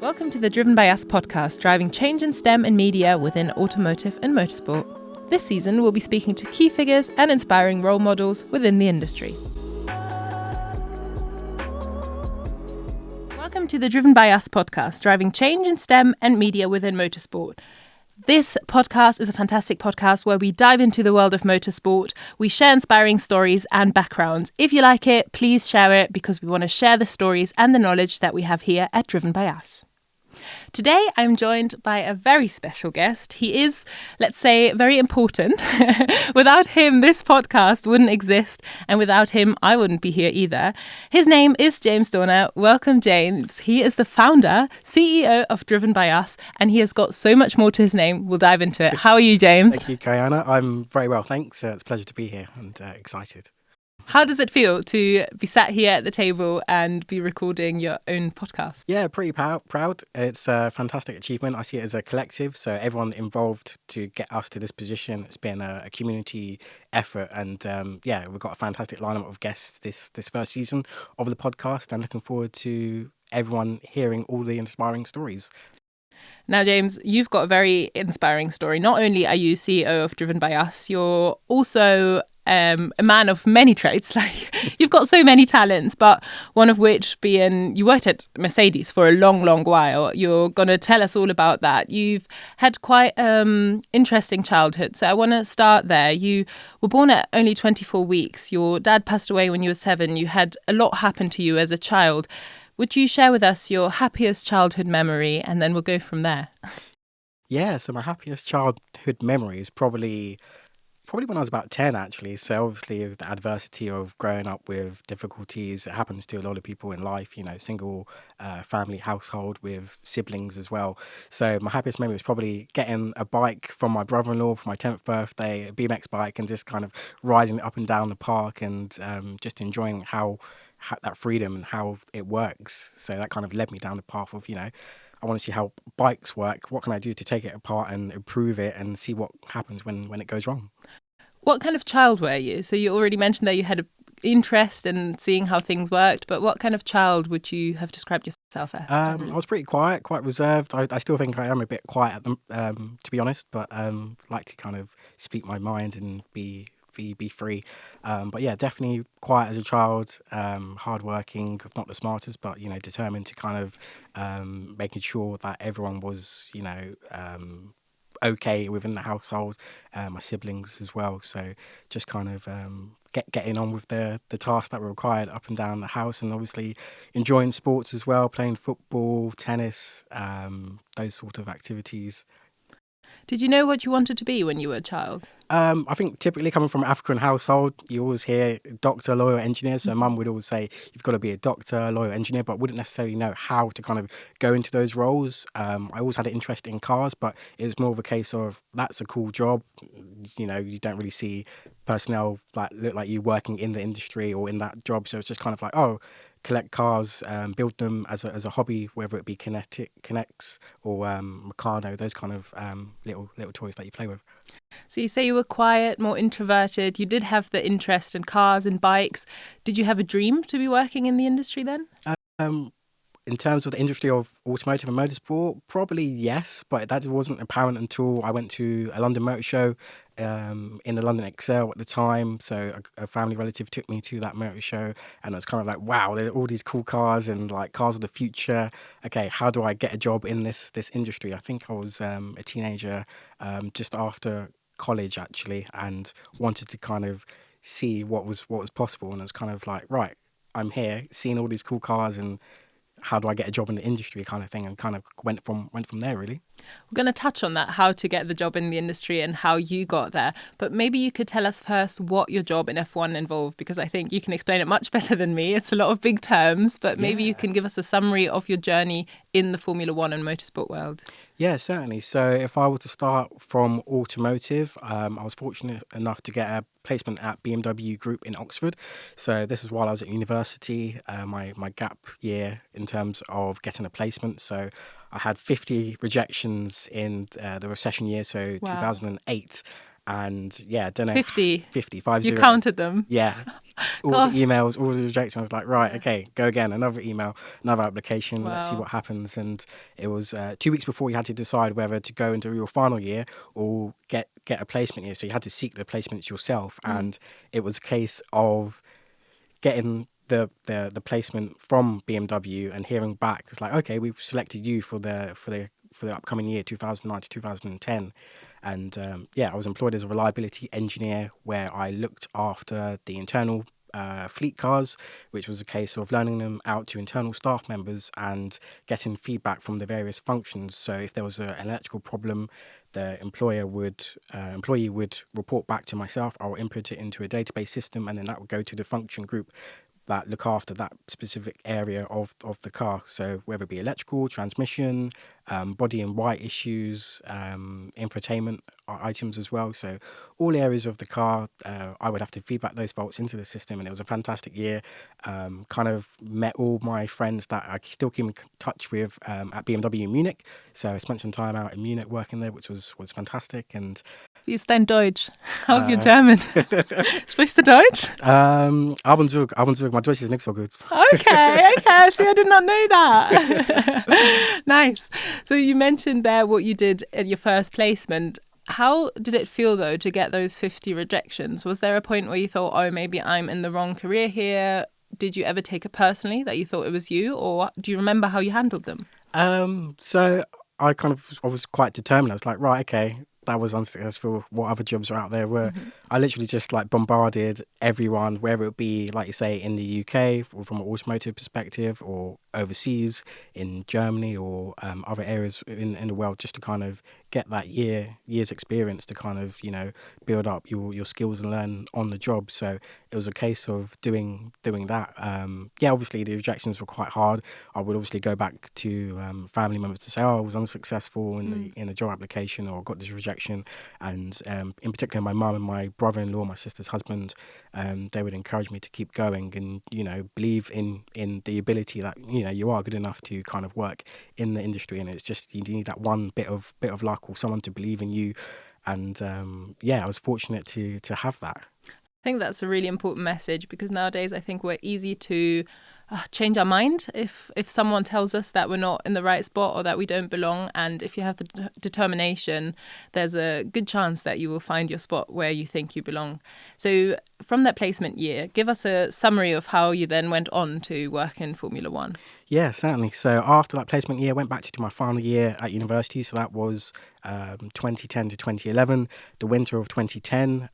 Welcome to the Driven by Us podcast, driving change in STEM and media within automotive and motorsport. This season, we'll be speaking to key figures and inspiring role models within the industry. Welcome to the Driven by Us podcast, driving change in STEM and media within motorsport. This podcast is a fantastic podcast where we dive into the world of motorsport. We share inspiring stories and backgrounds. If you like it, please share it because we want to share the stories and the knowledge that we have here at Driven by Us. Today, I'm joined by a very special guest. He is, let's say, very important. Without him, this podcast wouldn't exist. And without him, I wouldn't be here either. His name is James Dornor. Welcome, James. He is the founder, CEO of Driven by Us, and he has got so much more to his name. We'll dive into it. How are you, James? Thank you, Cayana. I'm very well, thanks. It's a pleasure to be here and excited. How does it feel to be sat here at the table and be recording your own podcast? Yeah, pretty proud. It's a fantastic achievement. I see it as a collective. So everyone involved to get us to this position. It's been a community effort. And we've got a fantastic lineup of guests this first season of the podcast. And looking forward to everyone hearing all the inspiring stories. Now, James, you've got a very inspiring story. Not only are you CEO of Driven by Us, you're also a man of many traits. Like, you've got so many talents, but one of which being you worked at Mercedes for a long, long while. You're going to tell us all about that. You've had quite interesting childhood. So I want to start there. You were born at only 24 weeks. Your dad passed away when you were 7. You had a lot happen to you as a child. Would you share with us your happiest childhood memory, and then we'll go from there? Yeah, so my happiest childhood memory is probably when I was about 10, actually. So obviously the adversity of growing up with difficulties, it happens to a lot of people in life, single family household with siblings as well. So my happiest memory was probably getting a bike from my brother-in-law for my 10th birthday, a BMX bike, and just kind of riding it up and down the park and just enjoying how that freedom and how it works. So that kind of led me down the path of, I want to see how bikes work. What can I do to take it apart and improve it and see what happens when it goes wrong? What kind of child were you? So you already mentioned that you had an interest in seeing how things worked, but what kind of child would you have described yourself as? I was pretty quiet, quite reserved. I still think I am a bit quiet, to be honest, but like to kind of speak my mind and be free. But yeah, definitely quiet as a child, hardworking, not the smartest, but, determined to kind of making sure that everyone was, okay within the household, my siblings as well. So just kind of getting on with the tasks that were required up and down the house, and obviously enjoying sports as well, playing football, tennis, those sort of activities. Did you know what you wanted to be when you were a child? I think typically coming from an African household, you always hear doctor, lawyer, engineer. So mum would always say, you've got to be a doctor, lawyer, engineer, but wouldn't necessarily know how to kind of go into those roles. I always had an interest in cars, but it was more of a case of, that's a cool job. You don't really see personnel look like you working in the industry or in that job. So it's just kind of like, oh, collect cars, build them as a hobby, whether it be Connects or Meccano, those kind of little toys that you play with. So you say you were quiet, more introverted. You did have the interest in cars and bikes. Did you have a dream to be working in the industry then? In terms of the industry of automotive and motorsport, probably yes, but that wasn't apparent until I went to a London motor show in the London Excel at the time. So a family relative took me to that motor show, and it's kind of like, wow, there are all these cool cars and like cars of the future. Okay, how do I get a job in this industry? I think I was a teenager just after college actually, and wanted to kind of see what was possible. And it's kind of like, right, I'm here seeing all these cool cars, and how do I get a job in the industry kind of thing, and kind of went from there really. We're going to touch on that, how to get the job in the industry and how you got there. But maybe you could tell us first what your job in F1 involved, because I think you can explain it much better than me. It's a lot of big terms, but maybe you can give us a summary of your journey in the Formula One and motorsport world. Yeah, certainly. So if I were to start from automotive, I was fortunate enough to get a placement at BMW Group in Oxford. So this was while I was at university, my gap year in terms of getting a placement. So I had 50 rejections in the recession year, so wow. 2008. And yeah, I don't know. 50. 50, 50. You counted them. Yeah. All Gosh. the emails, all the rejections. I was like, right, okay, go again. Another email, another application. Let's see Wow. what happens. And it was 2 weeks before you had to decide whether to go into your final year or get a placement year. So you had to seek the placements yourself. And it was a case of getting the placement from BMW and hearing back. It's like, okay, we've selected you for the upcoming year, 2009 to 2010. And I was employed as a reliability engineer where I looked after the internal fleet cars, which was a case of learning them out to internal staff members and getting feedback from the various functions. So if there was an electrical problem, the employee would report back to myself. I'll input it into a database system, and then that would go to the function group that look after that specific area of the car. So whether it be electrical, transmission, body and white issues, infotainment items as well. So all areas of the car, I would have to feedback those faults into the system. And it was a fantastic year. Kind of met all my friends that I still keep in touch with at BMW in Munich. So I spent some time out in Munich working there, which was fantastic. And Wie ist dein Deutsch? How's your German? Sprichst du Deutsch? Ab und zu, my Deutsch is nicht so good. Okay. See, I did not know that. Nice. So you mentioned there what you did at your first placement. How did it feel, though, to get those 50 rejections? Was there a point where you thought, oh, maybe I'm in the wrong career here? Did you ever take it personally that you thought it was you? Or do you remember how you handled them? So I was quite determined. I was like, right, okay, that was unsuccessful. What other jobs are out there? I literally just like bombarded everyone, whether it be, like you say, in the UK from an automotive perspective or overseas in Germany or other areas in the world, just to kind of get that year's experience to kind of, build up your skills and learn on the job. So it was a case of doing that. Obviously the rejections were quite hard. I would obviously go back to family members to say, oh, I was unsuccessful in the job application, or got this rejection. And in particular, my mum and my brother-in-law, my sister's husband, they would encourage me to keep going and, believe in the ability that, you are good enough to kind of work in the industry. And it's just, you need that one bit of luck or someone to believe in you. And I was fortunate to have that. I think that's a really important message, because nowadays I think we're easy to change our mind if someone tells us that we're not in the right spot or that we don't belong. And if you have the determination, there's a good chance that you will find your spot where you think you belong. So from that placement year, give us a summary of how you then went on to work in Formula One. Yeah, certainly. So after that placement year, I went back to do my final year at university. So that was 2010 to 2011, the winter of 2010.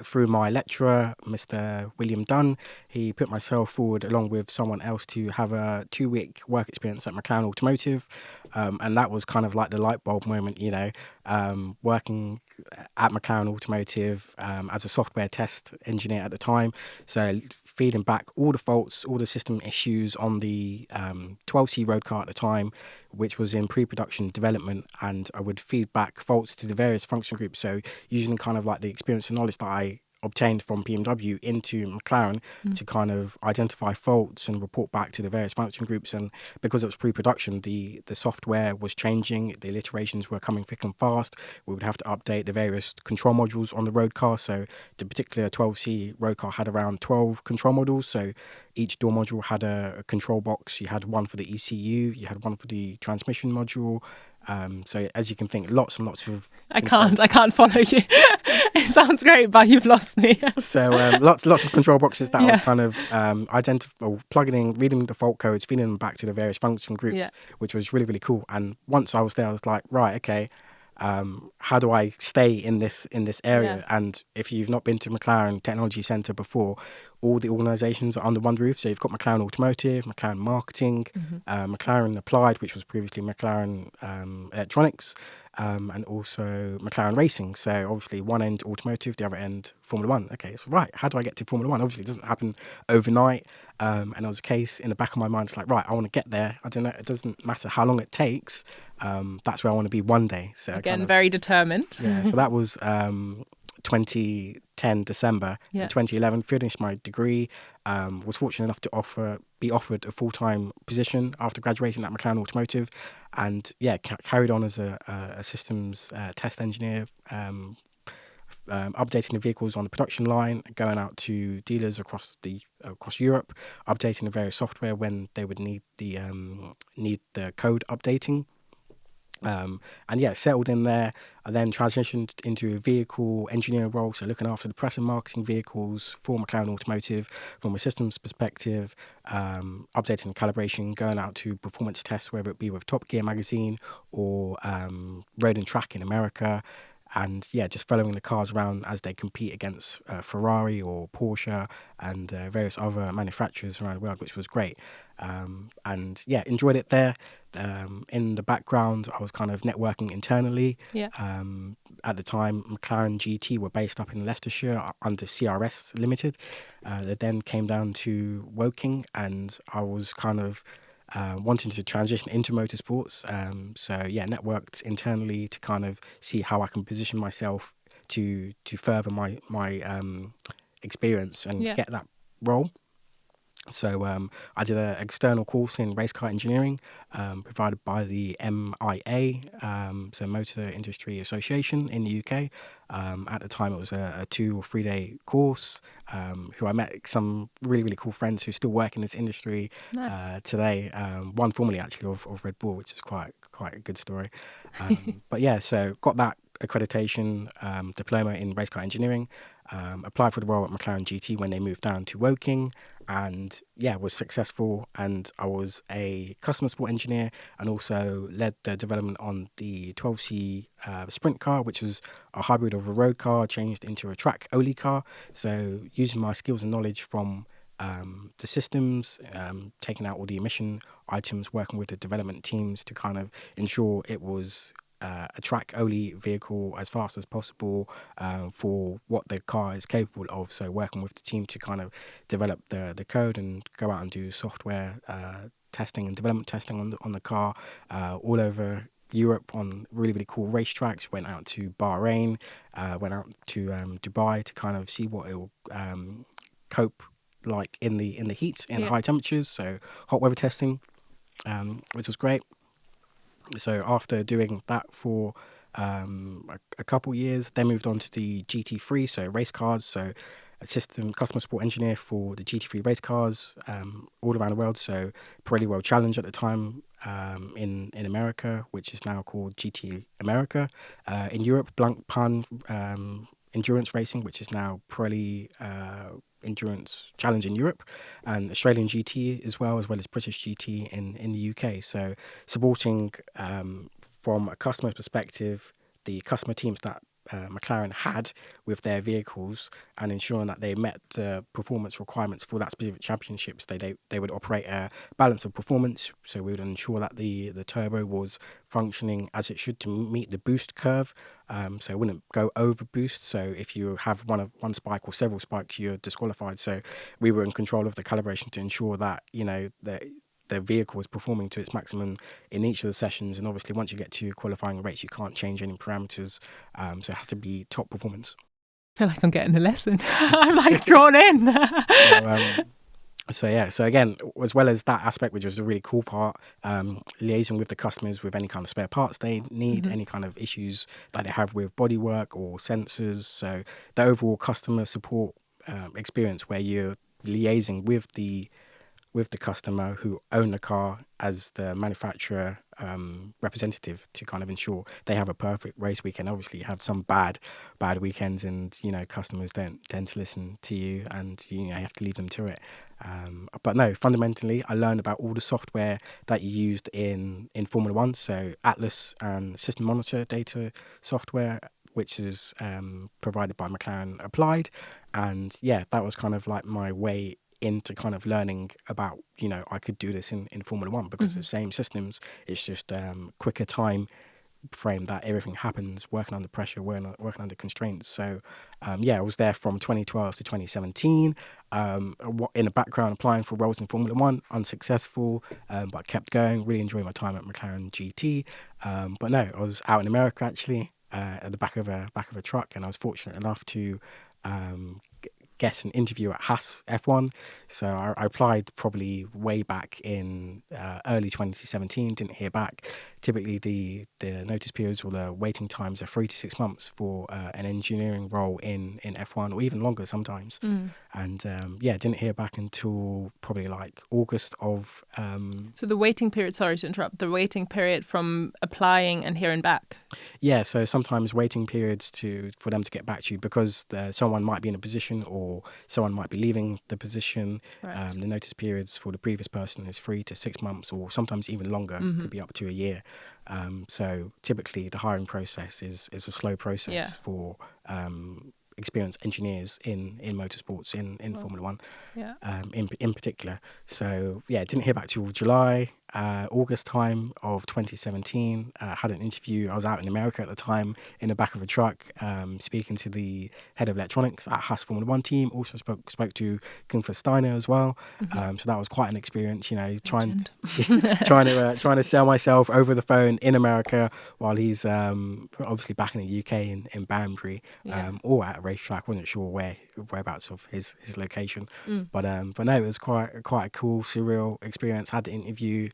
Through my lecturer, Mr. William Dunn, he put myself forward along with someone else to have a 2-week work experience at McLaren Automotive. And that was kind of like the light bulb moment, working at McLaren Automotive as a software test engineer at the time. So feeding back all the faults, all the system issues on the 12C road car at the time, which was in pre-production development, and I would feed back faults to the various function groups. So using kind of like the experience and knowledge that I obtained from BMW into McLaren to kind of identify faults and report back to the various function groups. And because it was pre-production, the software was changing, the iterations were coming thick and fast. We would have to update the various control modules on the road car. So the particular 12C road car had around 12 control modules. So each door module had a control box. You had one for the ECU, you had one for the transmission module. So as you can think, lots and lots of... I can't follow you. It sounds great, but you've lost me. So lots of control boxes that I was kind of plugging in, reading the fault codes, feeding them back to the various function groups, which was really, really cool. And once I was there, I was like, right, okay, how do I stay in this area? And if you've not been to McLaren Technology Centre before, all the organisations are under one roof. So you've got McLaren Automotive, McLaren Marketing, McLaren Applied, which was previously McLaren Electronics, and also McLaren Racing. So obviously one end automotive, the other end Formula One. Okay, so right, how do I get to Formula One? Obviously it doesn't happen overnight. And it was a case in the back of my mind, it's like, right, I want to get there. I don't know, it doesn't matter how long it takes. That's where I want to be one day. So again, very determined. Yeah, so that was 2010 December. In 2011, finished my degree. Was fortunate enough to be offered a full-time position after graduating at McLaren Automotive, and carried on as a systems test engineer. updating the vehicles on the production line, going out to dealers across Europe, updating the various software when they would need the code updating. And yeah, settled in there. I then transitioned into a vehicle engineering role, so looking after the press and marketing vehicles for McLaren Automotive from a systems perspective, updating the calibration, going out to performance tests, whether it be with Top Gear magazine or Road and Track in America. And yeah, just following the cars around as they compete against Ferrari or Porsche and various other manufacturers around the world, which was great. And yeah, enjoyed it there. In the background, I was kind of networking internally. Yeah. At the time, McLaren GT were based up in Leicestershire under CRS Limited. They then came down to Woking, and I was kind of wanting to transition into motorsports. So yeah, networked internally to kind of see how I can position myself to further my experience and get that role. So I did an external course in race car engineering provided by the MIA, so Motor Industry Association in the UK. At the time, it was a 2 or 3 day course. Who I met some really, really cool friends who still work in this industry today. One formerly actually of Red Bull, which is quite a good story. But yeah, so got that accreditation diploma in race car engineering. Applied for the role at McLaren GT when they moved down to Woking, and yeah, was successful. And I was a customer support engineer and also led the development on the 12C sprint car, which was a hybrid of a road car changed into a track only car. So using my skills and knowledge from the systems, taking out all the emission items, working with the development teams to kind of ensure it was a track-only vehicle as fast as possible for what the car is capable of. So working with the team to kind of develop the code and go out and do software testing and development testing on the car all over Europe on really, really cool racetracks. Went out to Bahrain, went out to Dubai to kind of see what it will cope like in the heat, in the high temperatures. So hot weather testing, which was great. So after doing that for a couple years, then moved on to the GT3, so race cars. So a customer support engineer for the GT3 race cars all around the world. So Pirelli World Challenge at the time in America, which is now called GT America. In Europe, Blanc Pan endurance racing, which is now Pirelli Endurance Challenge in Europe, and Australian GT as well as British GT in the UK. So supporting from a customer perspective the customer teams that McLaren had with their vehicles and ensuring that they met the performance requirements for that specific championships. They would operate a balance of performance, so we would ensure that the turbo was functioning as it should to meet the boost curve, so it wouldn't go over boost. So if you have one spike or several spikes, you're disqualified. So we were in control of the calibration to ensure that the vehicle is performing to its maximum in each of the sessions. And obviously, once you get to qualifying rates, you can't change any parameters. So it has to be top performance. I feel like I'm getting a lesson. I'm like drawn in. So again, as well as that aspect, which was a really cool part, liaising with the customers with any kind of spare parts they need, any kind of issues that they have with bodywork or sensors. So the overall customer support experience where you're liaising with the customer who own the car as the manufacturer representative to kind of ensure they have a perfect race weekend. Obviously, you have some bad weekends, and customers don't tend to listen to you, and you have to leave them to it. But no, fundamentally, I learned about all the software that you used in Formula One, so Atlas and System Monitor data software, which is provided by McLaren Applied, and yeah, that was kind of like my way into kind of learning about, I could do this in Formula One because the same systems, it's just quicker time frame that everything happens, working under pressure, working under constraints. So I was there from 2012 to 2017 in the background applying for roles in Formula One, unsuccessful, but kept going, really enjoying my time at McLaren GT. But no, I was out in America actually at the back of a truck, and I was fortunate enough to get an interview at Haas F1. So I applied probably way back in early 2017, didn't hear back. Typically the notice periods or the waiting times are 3 to 6 months for an engineering role in F1, or even longer sometimes. And didn't hear back until probably like August of... So the waiting period, sorry to interrupt, the waiting period from applying and hearing back. Yeah, so sometimes waiting periods for them to get back to you, because someone might be in a position or someone might be leaving the position. Right. The notice periods for the previous person is 3 to 6 months, or sometimes even longer, could be up to a year. So typically the hiring process is a slow process for experienced engineers in motorsports, in Formula One, in particular. So yeah, didn't hear back till July, August time of 2017. Had an interview. I was out in America at the time, in the back of a truck, speaking to the head of electronics at Haas Formula One team. Also spoke to Gunther Steiner as well. So that was quite an experience, trying to sell myself over the phone in America while he's obviously back in the UK in Banbury, or at a racetrack. Wasn't sure whereabouts of his location, but no, it was quite a cool, surreal experience. Had the interview.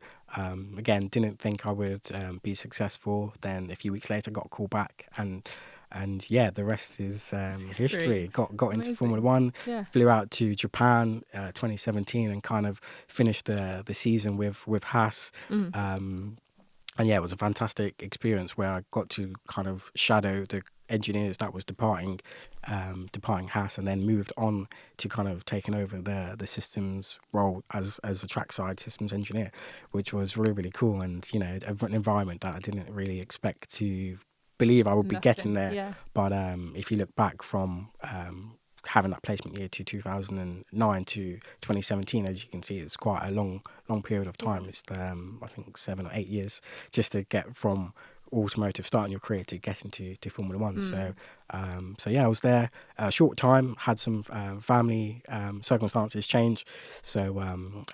Again, didn't think I would be successful. Then a few weeks later, got a call back, and the rest is history. Got into Formula One, flew out to Japan 2017, and kind of finished the season with Haas. And yeah, it was a fantastic experience where I got to kind of shadow the engineers that was departing Haas, and then moved on to kind of taking over the systems role as a trackside systems engineer, which was really, really cool. And, an environment that I didn't really expect to believe I would be getting there. Yeah. But if you look back from having that placement year to 2009 to 2017, as you can see, it's quite a long period of time. It's I think 7 or 8 years just to get from automotive, starting your career, to get into Formula One. So yeah, I was there a short time, had some family circumstances change, so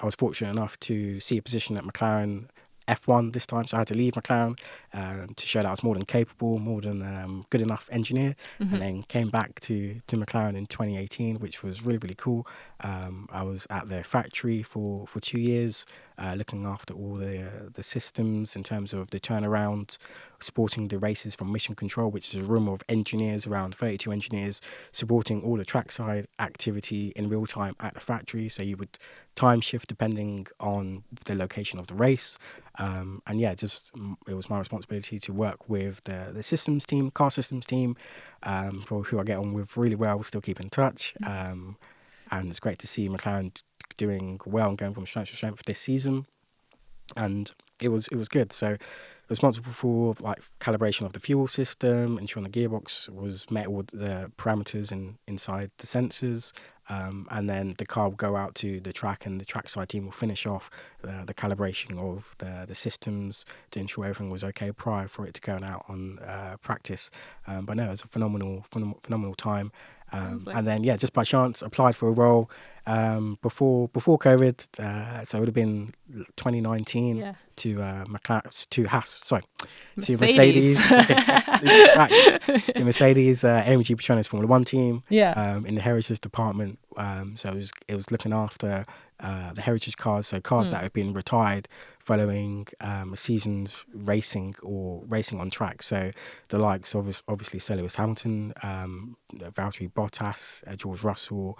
I was fortunate enough to see a position at McLaren F1 this time, so I had to leave McLaren to show that I was more than capable, more than good enough engineer, and then came back to McLaren in 2018, which was really, really cool. I was at their factory for 2 years, looking after all the systems in terms of the turnaround, supporting the races from mission control, which is a room of engineers, around 32 engineers, supporting all the trackside activity in real time at the factory. So you would time shift depending on the location of the race. And yeah, it was my responsibility to work with the systems team, car systems team, for who I get on with really well, still keep in touch. And it's great to see McLaren doing well and going from strength to strength this season. And it was good. So responsible for like calibration of the fuel system, ensuring the gearbox was met with the parameters inside the sensors, and then the car will go out to the track, and the trackside team will finish off the calibration of the systems to ensure everything was okay prior for it to go out on practice. But no, it was a phenomenal time. And then just by chance applied for a role before COVID, so it would have been 2019 to McLaren, to Haas, sorry, to Mercedes, to Mercedes AMG Petronas Formula One team, in the heritage department. So it was looking after the heritage cars, so cars that have been retired following seasons racing or racing on track. So the likes of obviously Sir Lewis Hamilton, Valtteri Bottas, George Russell,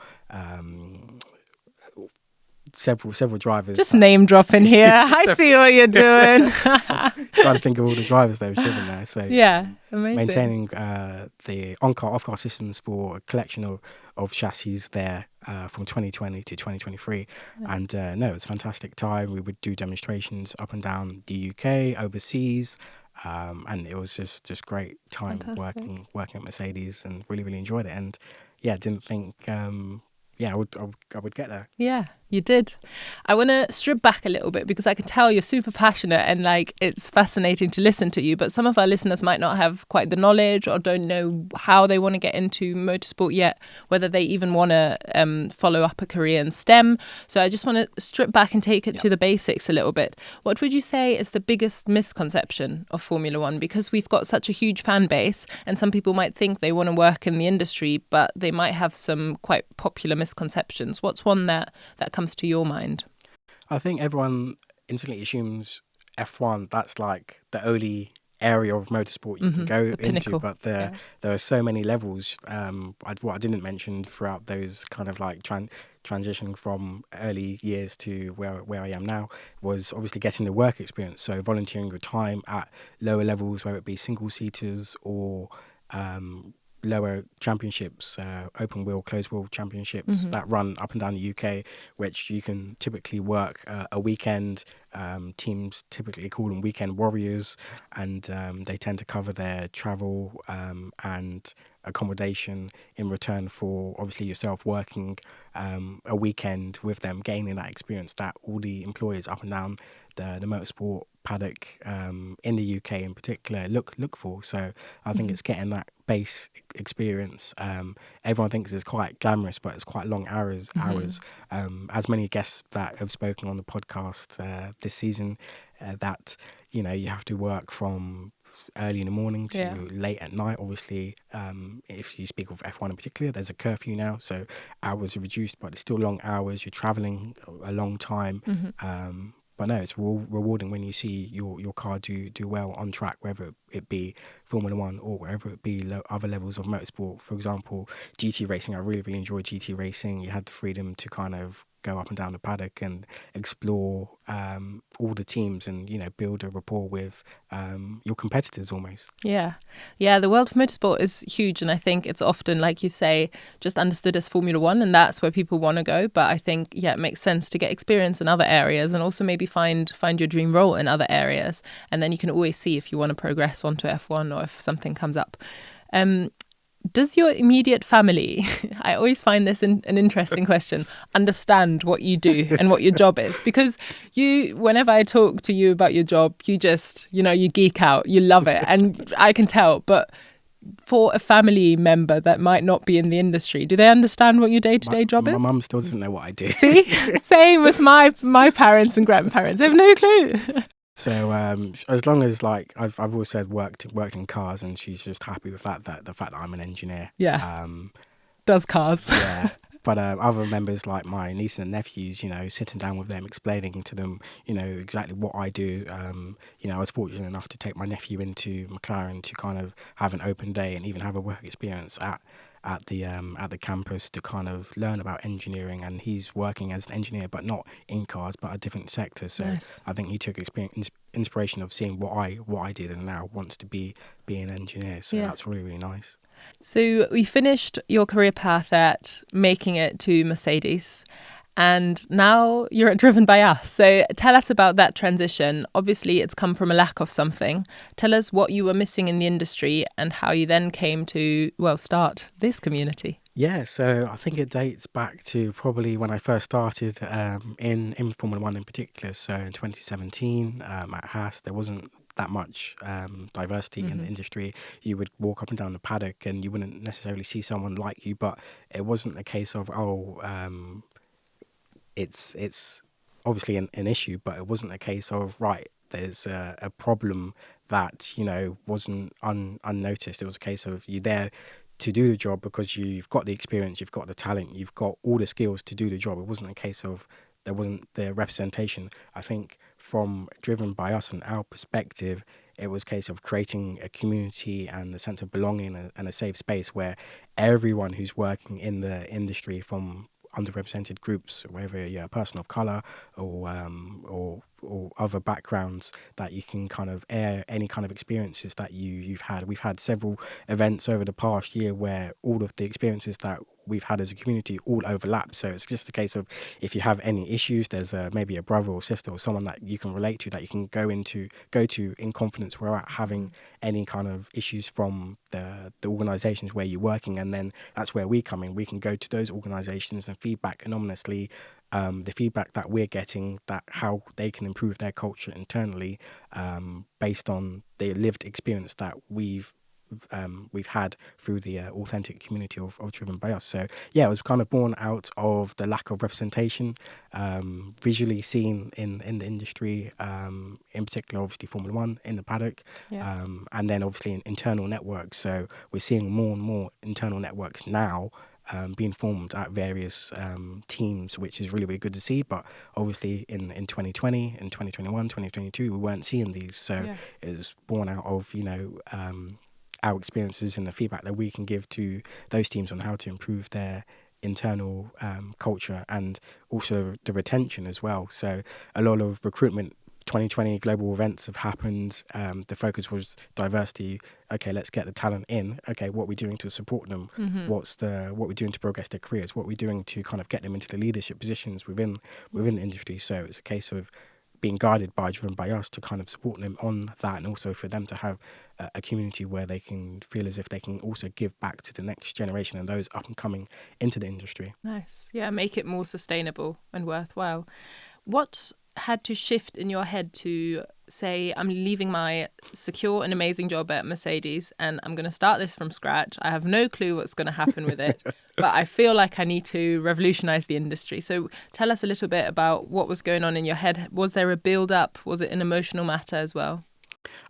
several drivers. Just name dropping here. I see what you're doing. Trying to think of all the drivers that have driven there. So amazing. Maintaining the on-car, off-car systems for a collection of chassis there from 2020 to 2023. And no, it was a fantastic time. We would do demonstrations up and down the UK, overseas. And it was just great time working at Mercedes, and really, really enjoyed it. And didn't think I would get there. You did. I want to strip back a little bit because I can tell you're super passionate and like it's fascinating to listen to you. But some of our listeners might not have quite the knowledge or don't know how they want to get into motorsport yet, whether they even want to follow up a career in STEM. So I just want to strip back and take it to the basics a little bit. What would you say is the biggest misconception of Formula One? Because we've got such a huge fan base and some people might think they want to work in the industry, but they might have some quite popular misconceptions. What's one that comes to your mind? I think everyone instantly assumes F1, that's like the only area of motorsport you can go into, pinnacle. but there are so many levels. What I didn't mention throughout those kind of like transitioning from early years to where I am now was obviously getting the work experience. So volunteering your time at lower levels, whether it be single seaters or lower championships, open wheel, closed wheel championships that run up and down the UK, which you can typically work a weekend. Teams typically call them weekend warriors, and they tend to cover their travel and accommodation in return for obviously yourself working a weekend with them, gaining that experience that all the employers up and down the motorsport paddock in the UK in particular look for. So I think it's getting that base experience. Everyone thinks it's quite glamorous, but it's quite long hours. As many guests that have spoken on the podcast this season, that you have to work from early in the morning to late at night. Obviously, if you speak of F1 in particular, there's a curfew now, so hours are reduced, but it's still long hours. You're traveling a long time. But no, it's rewarding when you see your car do well on track, whether it be Formula One or wherever it be other levels of motorsport. For example, GT racing, I really, really enjoyed GT racing. You had the freedom to kind of go up and down the paddock and explore all the teams and, build a rapport with your competitors almost. Yeah. The world of motorsport is huge. And I think it's often, like you say, just understood as Formula One. And that's where people want to go. But I think, it makes sense to get experience in other areas and also maybe find your dream role in other areas. And then you can always see if you want to progress onto F1 or if something comes up. Does your immediate family, I always find this an interesting question, understand what you do and what your job is? Because whenever I talk to you about your job, you just, you geek out, you love it. And I can tell. But for a family member that might not be in the industry, do they understand what your day-to-day job is? My mum still doesn't know what I do. See? Same with my parents and grandparents. They have no clue. So as long as I've always said worked in cars, and she's just happy with that the fact that I'm an engineer. Yeah. Does cars. Yeah. But other members like my nieces and nephews, sitting down with them, explaining to them, exactly what I do. I was fortunate enough to take my nephew into McLaren to kind of have an open day and even have a work experience at the campus to kind of learn about engineering, and he's working as an engineer but not in cars but a different sector. So nice. I think he took inspiration of seeing what I did and now wants to be an engineer. So that's really, really nice. So we finished your career path at making it to Mercedes, and now you're driven by us. So tell us about that transition. Obviously, it's come from a lack of something. Tell us what you were missing in the industry and how you then came to, start this community. Yeah, so I think it dates back to probably when I first started in Formula One in particular. So in 2017 at Haas, there wasn't that much diversity in the industry. You would walk up and down the paddock and you wouldn't necessarily see someone like you, but it wasn't a case of, it's obviously an issue, but it wasn't a case of, there's a problem that, wasn't unnoticed. It was a case of you there to do the job because you've got the experience, you've got the talent, you've got all the skills to do the job. It wasn't a case of there wasn't the representation. I think driven by us and our perspective, it was a case of creating a community and a sense of belonging and a safe space where everyone who's working in the industry, from underrepresented groups, whether you're a person of colour or other backgrounds, that you can kind of air any kind of experiences that you've had. We've had several events over the past year where all of the experiences that we've had as a community all overlap. So it's just a case of, if you have any issues, there's maybe a brother or sister or someone that you can relate to, that you can go to in confidence without having any kind of issues from the organisations where you're working. And then that's where we come in. We can go to those organisations and feedback anonymously the feedback that we're getting, that how they can improve their culture internally, based on the lived experience that we've had through the authentic community of Driven by Us. So yeah, it was kind of born out of the lack of representation visually seen in the industry, in particular obviously Formula One in the paddock, and then obviously in internal networks. So we're seeing more and more internal networks now being formed at various teams, which is really, really good to see. But obviously in 2020, in 2021, 2022, we weren't seeing these. So it was born out of, our experiences and the feedback that we can give to those teams on how to improve their internal culture, and also the retention as well. So a lot of recruitment 2020 global events have happened. The focus was diversity. Okay, let's get the talent in. Okay, what are we doing to support them? What we're doing to progress their careers? What we're doing to kind of get them into the leadership positions within the industry? So it's a case of being guided by Driven by Us to kind of support them on that, and also for them to have a community where they can feel as if they can also give back to the next generation and those up and coming into the industry. Nice. Yeah, make it more sustainable and worthwhile. What had to shift in your head to say, I'm leaving my secure and amazing job at Mercedes and I'm going to start this from scratch. I have no clue what's going to happen with it, but I feel like I need to revolutionize the industry. So tell us a little bit about what was going on in your head. Was there a build up? Was it an emotional matter as well?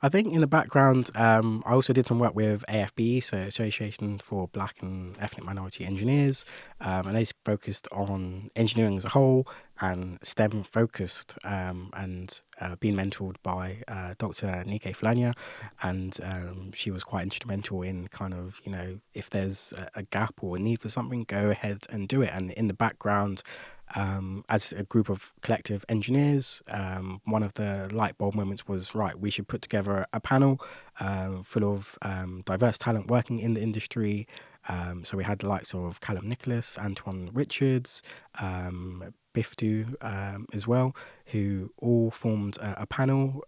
I think in the background, I also did some work with AFBE, so Association for Black and Ethnic Minority Engineers, and they focused on engineering as a whole and STEM focused, and being mentored by Dr. Nike Flania, and she was quite instrumental in kind of, if there's a gap or a need for something, go ahead and do it. And in the background, as a group of collective engineers, one of the light bulb moments was, right, we should put together a panel full of diverse talent working in the industry. So we had the likes of Callum Nicholas, Antoine Richards, Biftu as well, who all formed a panel.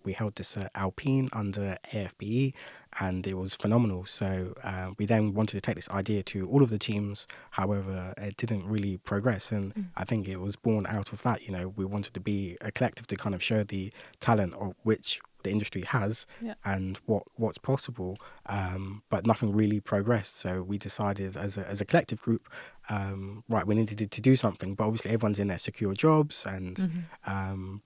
We held this at Alpine under AFBE, and it was phenomenal. So we then wanted to take this idea to all of the teams. However, it didn't really progress, and I think it was born out of that. We wanted to be a collective to kind of show the talent of which the industry has and what's possible, but nothing really progressed. So we decided as a collective group, right, we needed to do something, but obviously everyone's in their secure jobs and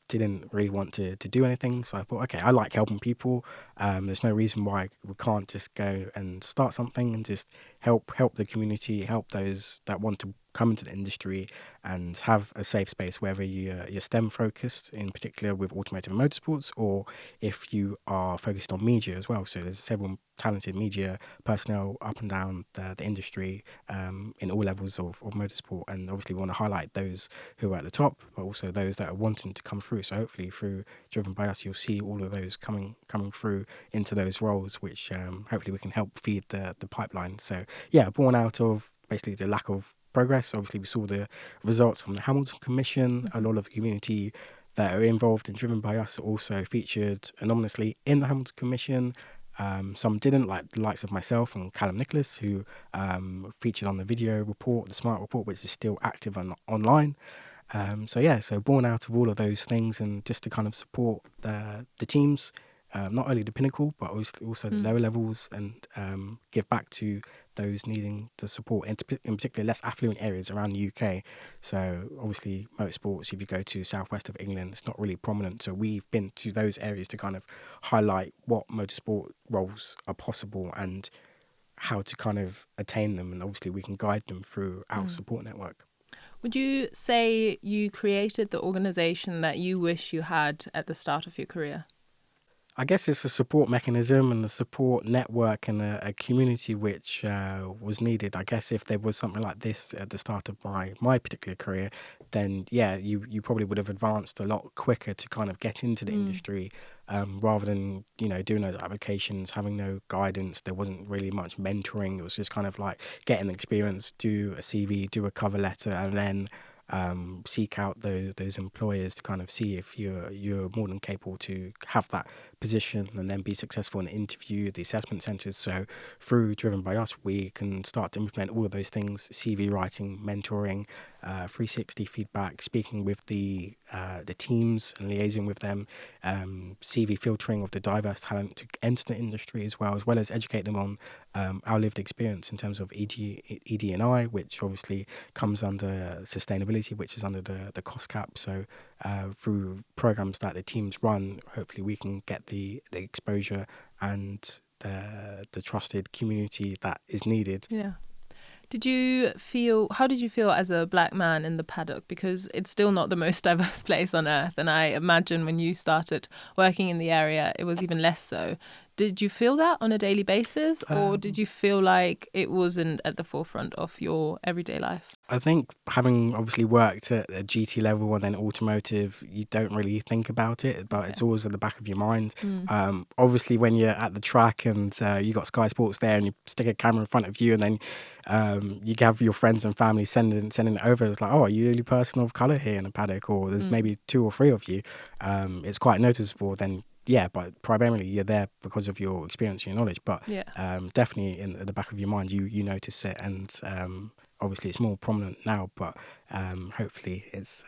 didn't really want to do anything. So I thought, okay, I like helping people. There's no reason why we can't just go and start something and just help the community, help those that want to come into the industry and have a safe space, whether you're STEM focused, in particular with automotive and motorsports, or if you are focused on media as well. So there's several talented media personnel up and down the industry, in all levels of motorsport, and obviously we want to highlight those who are at the top, but also those that are wanting to come through. So hopefully through Driven by Us, you'll see all of those coming through into those roles, which hopefully we can help feed the pipeline. So yeah, born out of basically the lack of progress. Obviously we saw the results from the Hamilton Commission. A lot of the community that are involved in Driven by Us are also featured anonymously in the Hamilton Commission. Some didn't, like the likes of myself and Callum Nicholas, who featured on the video report, the Smart Report, which is still active online. So born out of all of those things, and just to kind of support the teams, not only the pinnacle, but also the lower levels, and give back to those needing the support, in particular less affluent areas around the UK. So obviously motorsports, if you go to southwest of England, it's not really prominent. So we've been to those areas to kind of highlight what motorsport roles are possible and how to kind of attain them. And obviously we can guide them through our support network. Would you say you created the organisation that you wish you had at the start of your career? I guess it's a support mechanism and a support network and a community which was needed. I guess if there was something like this at the start of my particular career, then yeah, you probably would have advanced a lot quicker to kind of get into the industry, rather than doing those applications, having no guidance. There wasn't really much mentoring. It was just kind of like getting experience, do a CV, do a cover letter, and then seek out those employers to kind of see if you're more than capable to have that position and then be successful in the interview, the assessment centres. So through Driven by Us, we can start to implement all of those things: CV writing, mentoring, 360 feedback, speaking with the teams and liaising with them, CV filtering of the diverse talent to enter the industry, as well as educate them on our lived experience in terms of ED&I, which obviously comes under sustainability, which is under the cost cap. So through programs that the teams run, hopefully we can get the exposure and the trusted community that is needed. Yeah. How did you feel as a black man in the paddock? Because it's still not the most diverse place on earth. And I imagine when you started working in the area, it was even less so. Did you feel that on a daily basis, or did you feel like it wasn't at the forefront of your everyday life? I think having obviously worked at a GT level and then automotive, you don't really think about it, but it's always at the back of your mind. Obviously, when you're at the track and you got Sky Sports there and you stick a camera in front of you and then you have your friends and family sending it over, it's like, oh, are you the only person of colour here in the paddock? Or there's maybe 2 or 3 of you. It's quite noticeable then. Yeah, but primarily you're there because of your experience and your knowledge. But definitely at the back of your mind, you notice it, and obviously it's more prominent now. But hopefully it's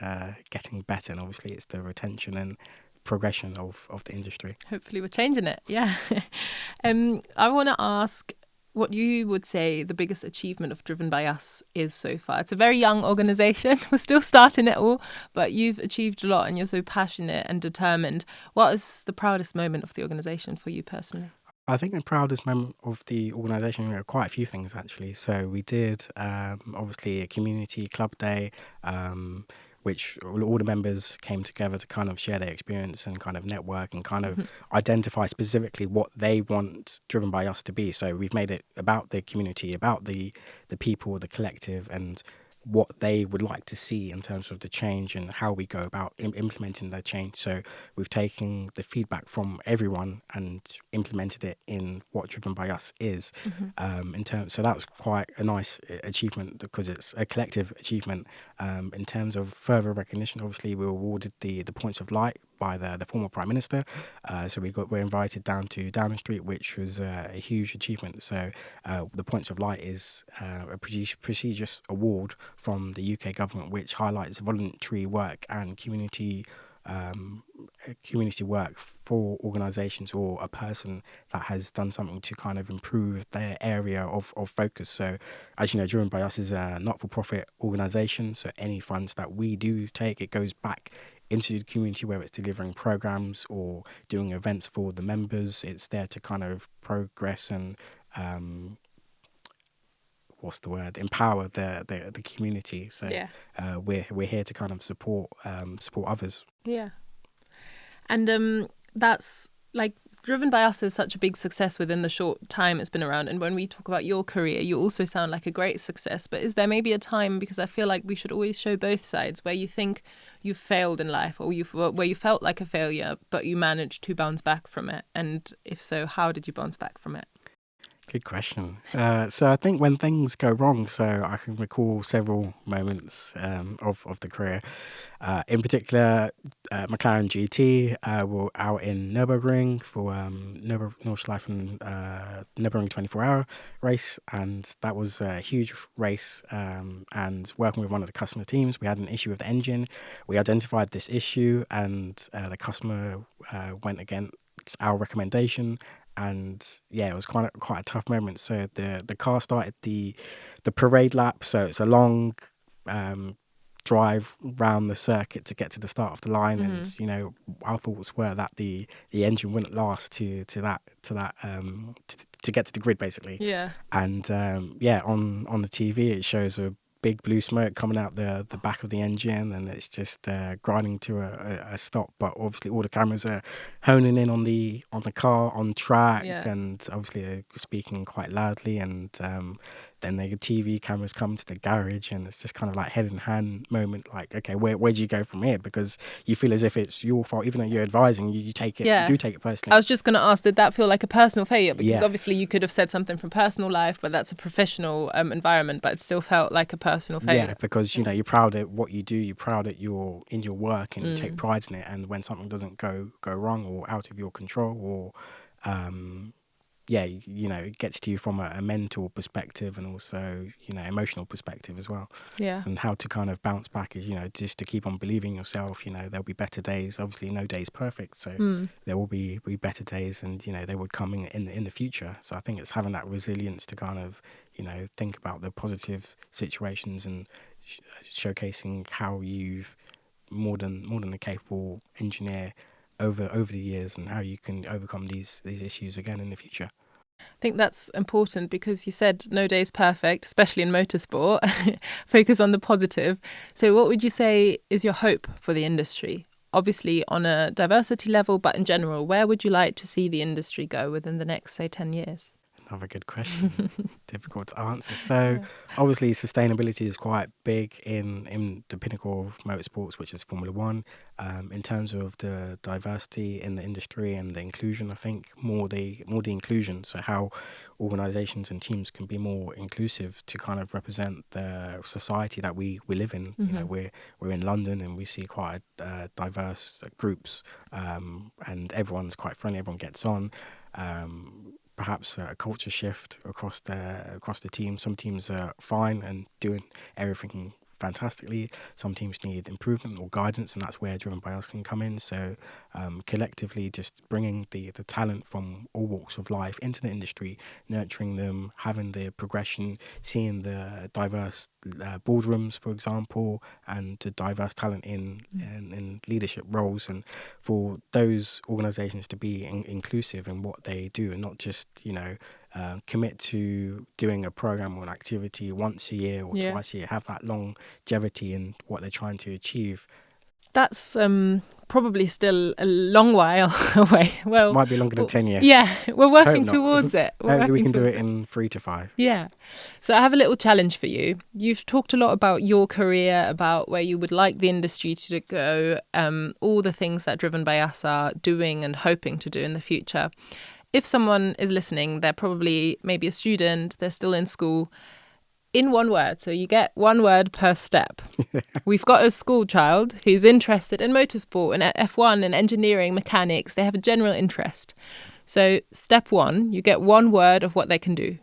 getting better, and obviously it's the retention and progression of the industry. Hopefully we're changing it. Yeah. I want to ask what you would say the biggest achievement of Driven by Us is so far. It's a very young organisation. We're still starting it all, but you've achieved a lot and you're so passionate and determined. What is the proudest moment of the organisation for you personally? I think the proudest moment of the organisation, there are quite a few things actually. So we did obviously a community club day, which all the members came together to kind of share their experience and kind of network and kind of identify specifically what they want Driven by Us to be. So we've made it about the community, about the people, the collective, and what they would like to see in terms of the change and how we go about implementing that change. So we've taken the feedback from everyone and implemented it in what Driven by Us is. So that was quite a nice achievement because it's a collective achievement. In terms of further recognition, obviously we were awarded the Points of Light by the former Prime Minister. So we're invited down to Downing Street, which was a huge achievement. So the Points of Light is a prestigious award from the UK government, which highlights voluntary work and community work for organisations or a person that has done something to kind of improve their area of focus. So as you know, Driven by Us is a not-for-profit organisation, so any funds that we do take, it goes back into the community, whether it's delivering programs or doing events for the members. It's there to kind of progress and empower the community. So we're here to kind of support others. Yeah. And that's like Driven by Us is such a big success within the short time it's been around. And when we talk about your career, you also sound like a great success. But is there maybe a time, because I feel like we should always show both sides, where you think you failed in life or where you felt like a failure, but you managed to bounce back from it? And if so, how did you bounce back from it? Good question. So I think when things go wrong, so I can recall several moments of the career. In particular, McLaren GT were out in Nürburgring for Nordschleifen Nürburgring 24-hour race, and that was a huge race. And working with one of the customer teams, we had an issue with the engine. We identified this issue, and the customer went against our recommendation. And yeah, it was quite a tough moment. So the car started the parade lap. So it's a long drive round the circuit to get to the start of the line. And you know, our thoughts were that the engine wouldn't last to get to the grid basically. Yeah. And on the TV it shows a big blue smoke coming out the back of the engine, and it's just grinding to a stop. But obviously all the cameras are honing in on the car on track, and obviously they're speaking quite loudly, and then the TV cameras come to the garage, and it's just kind of like head in hand moment. Like, okay, where do you go from here? Because you feel as if it's your fault, even though you're advising. You take it, you do take it personally. I was just going to ask, did that feel like a personal failure? Because Yes. obviously you could have said something from personal life, but that's a professional environment, but it still felt like a personal failure. Yeah, because you're proud at what you do, you're proud at your work, and you take pride in it. And when something doesn't go wrong or out of your control, or it gets to you from a mental perspective, and also emotional perspective as well. Yeah. And how to kind of bounce back is just to keep on believing yourself. There'll be better days. Obviously, no day is perfect, so there will be better days, and they would come in the future. So I think it's having that resilience to kind of think about the positive situations, and showcasing how you've more than a capable engineer over the years, and how you can overcome these issues again in the future. I think that's important because you said no day is perfect, especially in motorsport. Focus on the positive. So what would you say is your hope for the industry? Obviously on a diversity level, but in general, where would you like to see the industry go within the next, say, 10 years? Another good question. Difficult to answer. So obviously sustainability is quite big in the pinnacle of motorsports, which is Formula One. In terms of the diversity in the industry and the inclusion, I think more the inclusion. So how organisations and teams can be more inclusive to kind of represent the society that we live in. We're in London, and we see quite diverse groups, and everyone's quite friendly. Everyone gets on. Perhaps a culture shift across the team. Some teams are fine and doing everything fantastically. Some teams need improvement or guidance, and that's where Driven by Us can come in. So collectively, just bringing the talent from all walks of life into the industry, nurturing them, having the progression, seeing the diverse boardrooms, for example, and the diverse talent in leadership roles, and for those organisations to be inclusive in what they do, and not just commit to doing a program or an activity once a year or twice a year. Have that longevity in what they're trying to achieve. That's probably still a long while away. Well, might be longer than 10 years. Yeah, we're working towards it. Hopefully we can do it in 3 to 5. Yeah. So I have a little challenge for you. You've talked a lot about your career, about where you would like the industry to go, all the things that Driven by Us are doing and hoping to do in the future. If someone is listening, they're probably maybe a student, they're still in school. In one word, so you get one word per step. We've got a school child who's interested in motorsport and F1 and engineering, mechanics. They have a general interest. So step 1, you get one word of what they can do.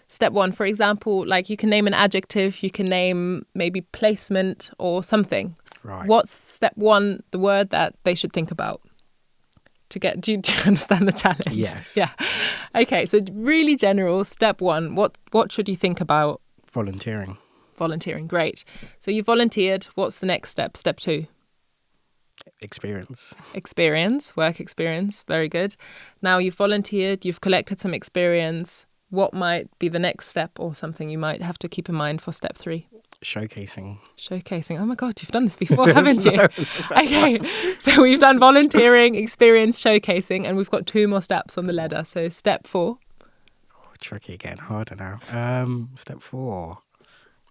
Step 1, for example, like you can name an adjective, you can name maybe placement or something. Right. What's step 1, the word that they should think about? Do you understand the challenge? Yes. Yeah. Okay, so really general, step 1, what should you think about? Volunteering, great. So you volunteered. What's the next step? Step 2? Experience, work experience. Very good. Now you've volunteered, you've collected some experience. What might be the next step, or something you might have to keep in mind for step 3? Showcasing. Oh my God, you've done this before, haven't you? No. Okay, so we've done volunteering, experience, showcasing, and we've got 2 more steps on the ladder. So step 4. Tricky, getting harder now. Step 4,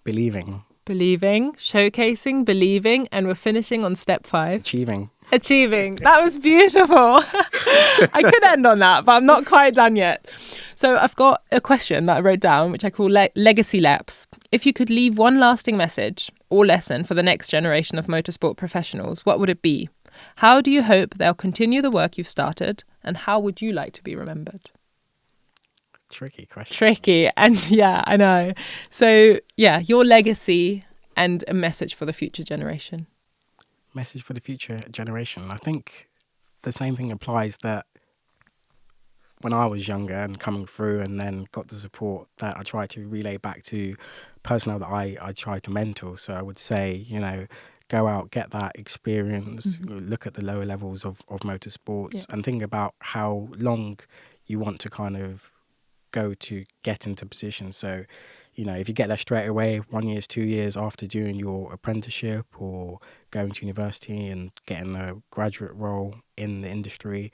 believing, showcasing, believing, and we're finishing on step 5. Achieving. That was beautiful. I could end on that, but I'm not quite done yet. So I've got a question that I wrote down, which I call legacy laps. If you could leave one lasting message or lesson for the next generation of motorsport professionals, what would it be? How do you hope they'll continue the work you've started, and how would you like to be remembered? Tricky question. Tricky. And yeah, I know. So yeah, your legacy and a message for the future generation. Message for the future generation. I think the same thing applies that when I was younger and coming through, and then got the support that I tried to relay back to personnel that I tried to mentor. So I would say, go out, get that experience, look at the lower levels of motorsports, and think about how long you want to kind of go to get into position. So, if you get there straight away, 1 year, 2 years after doing your apprenticeship or going to university and getting a graduate role in the industry,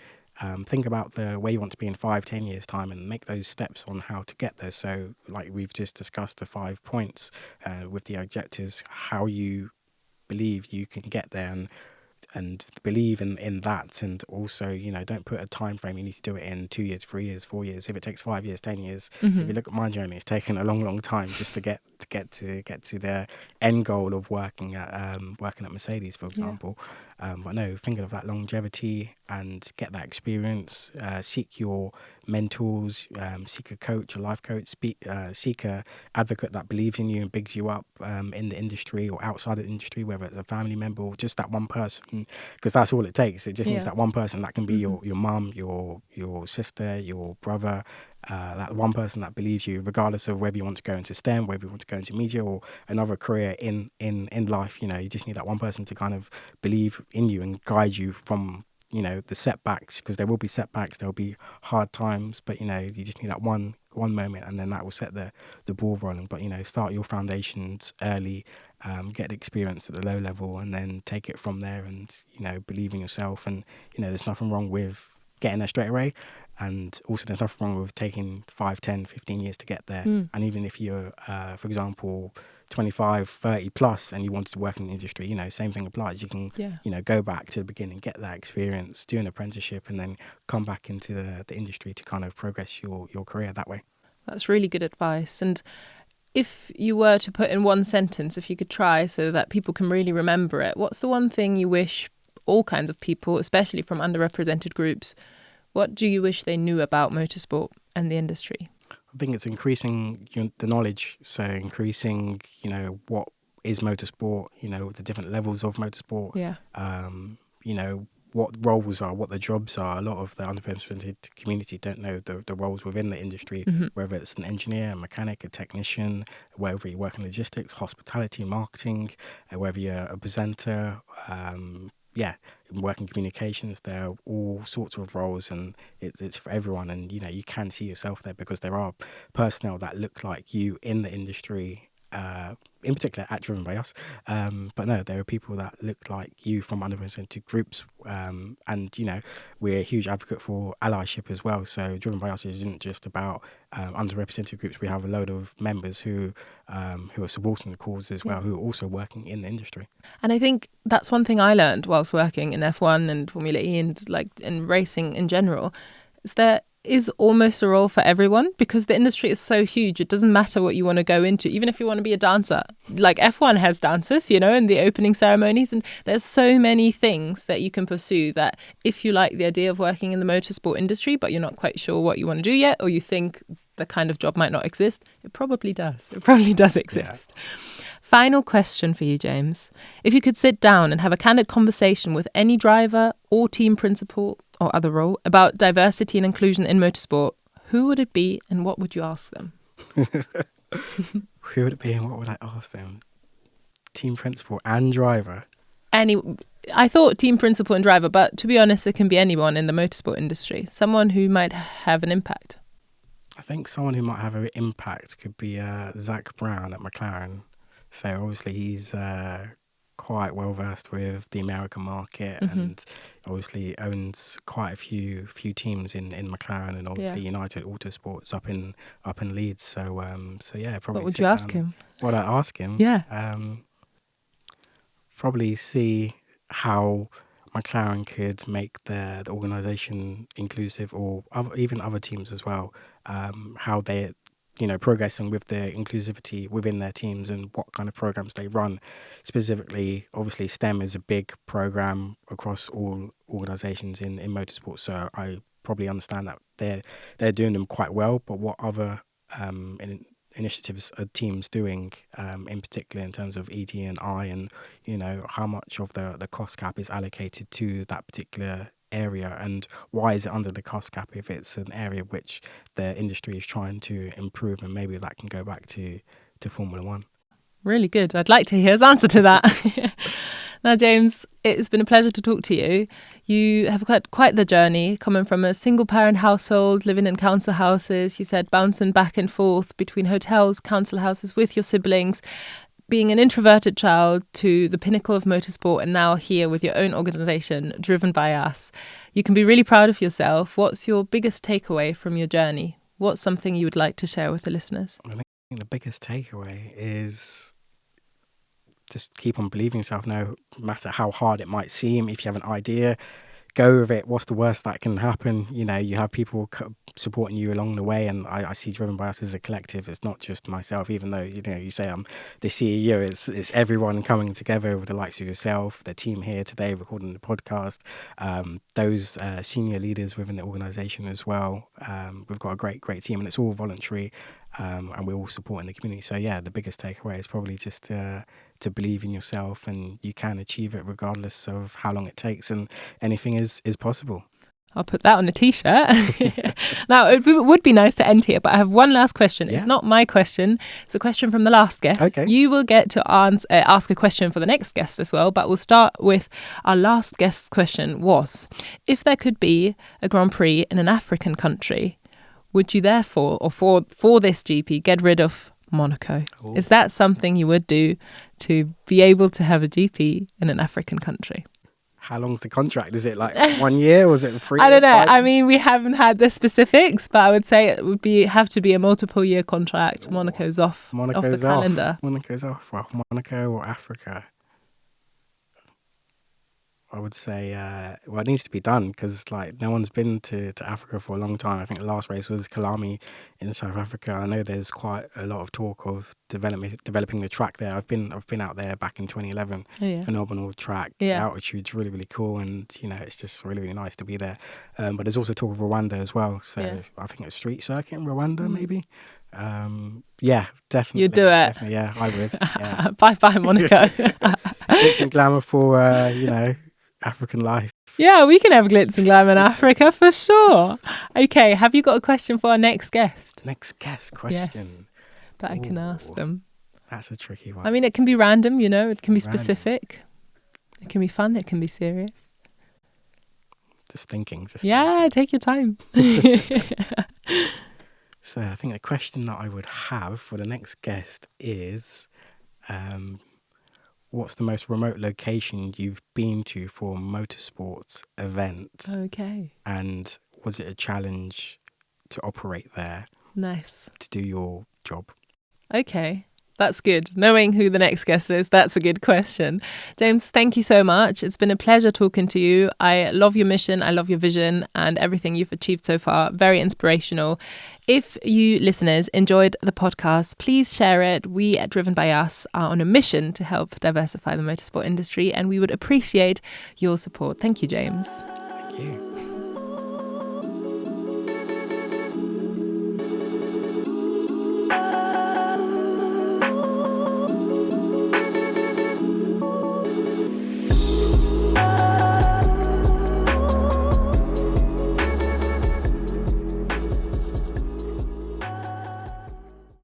think about where you want to be in 5-10 years time and make those steps on how to get there. So like we've just discussed the 5 points with the objectives, how you believe you can get there, and believe in that. And also, don't put a time frame. You need to do it in 2 years, 3 years, 4 years. If it takes 5 years, 10 years, if you look at my journey, it's taken a long time just to get to the end goal of working at Mercedes, for example. But no, thinking of that longevity and get that experience, seek your mentors, seek a coach, a life coach, seek a advocate that believes in you and bigs you up in the industry or outside of the industry, whether it's a family member or just that one person, because that's all it takes. It just needs that one person. That can be your mum, your sister, your brother, that one person that believes you, regardless of whether you want to go into STEM, whether you want to go into media or another career in life. You just need that one person to kind of believe in you and guide you from the setbacks, because there will be setbacks, there'll be hard times, but you just need that one moment, and then that will set the ball rolling. But start your foundations early, get experience at the low level, and then take it from there, and believe in yourself. And there's nothing wrong with getting there straight away, and also there's nothing wrong with taking 5, 10, 15 years to get there. And even if you're for example 25, 30 plus and you wanted to work in the industry, same thing applies. You can go back to the beginning, get that experience, do an apprenticeship, and then come back into the industry to kind of progress your career that way. That's really good advice. And if you were to put in one sentence, if you could try so that people can really remember it, what's the one thing you wish all kinds of people, especially from underrepresented groups, what do you wish they knew about motorsport and the industry? I think it's increasing the knowledge. So increasing, what is motorsport, the different levels of motorsport, what roles are, what the jobs are. A lot of the underrepresented community don't know the roles within the industry, whether it's an engineer, a mechanic, a technician, whether you work in logistics, hospitality, marketing, whether you're a presenter, working communications. There are all sorts of roles, and it's for everyone. And you can see yourself there because there are personnel that look like you in the industry, in particular at Driven by Us. But no, there are people that look like you from underrepresented groups, and we're a huge advocate for allyship as well. So Driven by Us isn't just about underrepresented groups. We have a load of members who are supporting the cause as well, who are also working in the industry. And I think that's one thing I learned whilst working in F1 and Formula E and in racing in general, is there is almost a role for everyone, because the industry is so huge. It doesn't matter what you want to go into, even if you want to be a dancer. Like F1 has dancers, in the opening ceremonies, and there's so many things that you can pursue that if you like the idea of working in the motorsport industry, but you're not quite sure what you want to do yet, or you think the kind of job might not exist, it probably does. It probably does exist. Yeah. Final question for you, James. If you could sit down and have a candid conversation with any driver or team principal or other role about diversity and inclusion in motorsport, who would it be and what would you ask them? Who would it be and what would I ask them? Team principal and driver? I thought team principal and driver, but to be honest, it can be anyone in the motorsport industry. Someone who might have an impact. I think someone who might have an impact could be Zach Brown at McLaren. So obviously he's quite well versed with the American market, and obviously owns quite a few teams in McLaren, and obviously United Autosports up in Leeds. So probably. What would you ask him? What I'd ask him? Yeah. Probably see how McLaren could make the organisation inclusive, or even other teams as well. How they progressing with the inclusivity within their teams and what kind of programs they run. Specifically, obviously STEM is a big program across all organisations in motorsport, so I probably understand that they're doing them quite well, but what other initiatives are teams doing, in particular in terms of ED&I, and how much of the cost cap is allocated to that particular area, and why is it under the cost cap if it's an area which the industry is trying to improve, and maybe that can go back to Formula One. Really good. I'd like to hear his answer to that. Now, James, it's been a pleasure to talk to you. You have got quite the journey, coming from a single parent household, living in council houses, you said bouncing back and forth between hotels, council houses with your siblings, being an introverted child to the pinnacle of motorsport and now here with your own organisation, Driven by Us. You can be really proud of yourself. What's your biggest takeaway from your journey? What's something you would like to share with the listeners? I think the biggest takeaway is just keep on believing yourself, no matter how hard it might seem. If you have an idea, go with it. What's the worst that can happen? You know, you have people supporting you along the way, and I see Driven by Us as a collective. It's not just myself, even though you say I'm the CEO. It's everyone coming together with the likes of yourself, the team here today recording the podcast, those senior leaders within the organisation as well. We've got a great team, and it's all voluntary, and we're all supporting the community. So yeah, the biggest takeaway is probably just to believe in yourself, and you can achieve it regardless of how long it takes, and anything is possible. I'll put that on a t-shirt. Now, it would be nice to end here, but I have one last question. Yeah. It's not my question. It's a question from the last guest. Okay. You will get to ask a question for the next guest as well, but we'll start with our last guest's question was, if there could be a Grand Prix in an African country, would you therefore, or for this GP, get rid of Monaco? Ooh. Is that something you would do to be able to have a GP in an African country? How long's the contract? Is it like 1 year? Was it 3 years? I don't know. I mean, we haven't had the specifics, but I would say it would have to be a multiple year contract. Monaco's off the calendar. Monaco's off. Well, Monaco or Africa. I would say, it needs to be done because no one's been to Africa for a long time. I think the last race was Kalami in South Africa. I know there's quite a lot of talk of developing the track there. I've been out there back in 2011, phenomenal track. The altitude's really, really cool, and it's just really, really nice to be there. But there's also talk of Rwanda as well. So I think it's street circuit in Rwanda, maybe. Yeah, definitely. You'd do it. Definitely, yeah, I would. Yeah. Bye, Monaco. Glitz and glamour for African life. Yeah, we can have glitz and glam in Africa for sure. Okay, have you got a question for our next guest? Next guest question. Yes, that I can ask them. That's a tricky one. I mean, it can be random, it can be specific. It can be fun, it can be serious. Just thinking. Take your time. So I think the question that I would have for the next guest is, what's the most remote location you've been to for a motorsports event? Okay. And was it a challenge to operate there? Nice. To do your job? Okay. That's good. Knowing who the next guest is, that's a good question. James, thank you so much. It's been a pleasure talking to you. I love your mission. I love your vision and everything you've achieved so far. Very inspirational. If you listeners enjoyed the podcast, please share it. We at Driven by Us are on a mission to help diversify the motorsport industry, and we would appreciate your support. Thank you, James. Thank you.